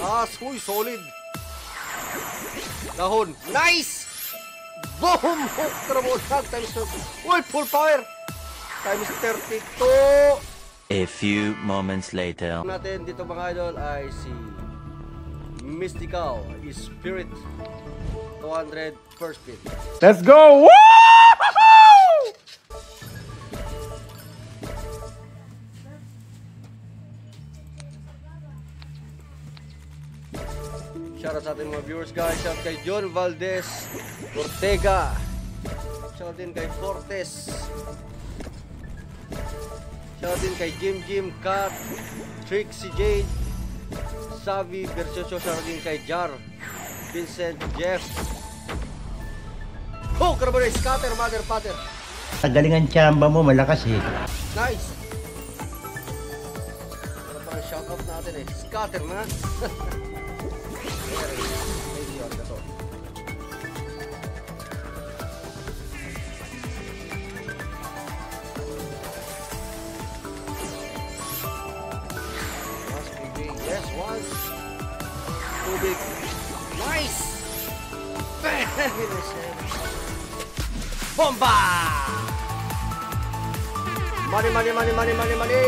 Alas, huy, solid. Dahon. Nice! Boom! Hook na mo lang. Times 30. Uy, full power. Times 32. A few moments later. Natin dito mga idol ay si Mystical Spirit 200 first spin. Let's go! Woo! Shoutout sa ating mga viewers guys. Shoutout kay John Valdez Ortega. Shoutout din kay Fortes. Shoutout din kay Jim Cat, Trixie Jade, Savi Bersioso. Shoutout din kay Jar, Vincent, Jeff. Oh, karabonay, scatter, mother, father. Galingan tsamba mo, malakas eh. Nice. Ano pa ang shoutout natin eh. Scatter na. Maybe yun, ito. Yes, one. Too big. Nice! Bomba! Money, money, money, money, money, money!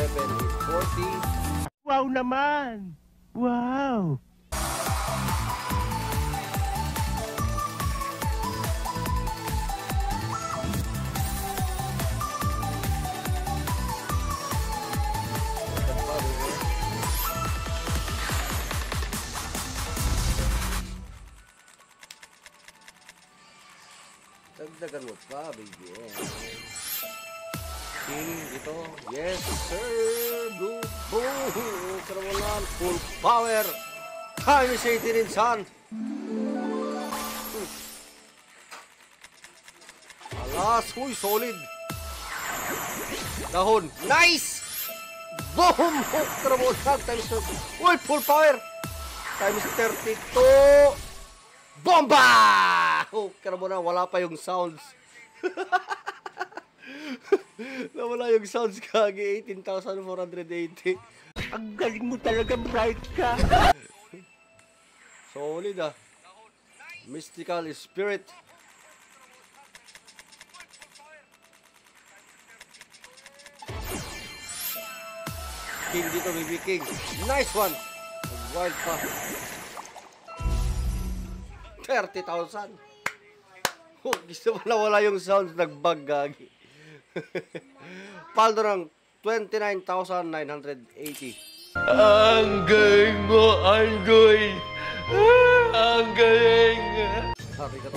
740. Wow naman! Wow! Dagdagan mo pa, baby. King dito. Yes, sir. Blue, boom. Karawalan. Full power. Time is 18 in sun. Alas, huy, solid. Dahon. Nice! Boom! Hook, karawalan. Times 30. Uy, full power. Times 32. Bomba! Oh, karawalan. Wala pa yung sounds. Nawala yung sounds kagi 18,480. Ang galing mo talaga, bright ka! Solid ah. Mystical Spirit. King dito, baby King. Nice one! Wild pa. 30,000. Oh, gusto mo nawala yung sounds, nagbag gagi. Paldo ng 29,980. Ang galing mo, Angoy! Ang galing! Sabi ka to.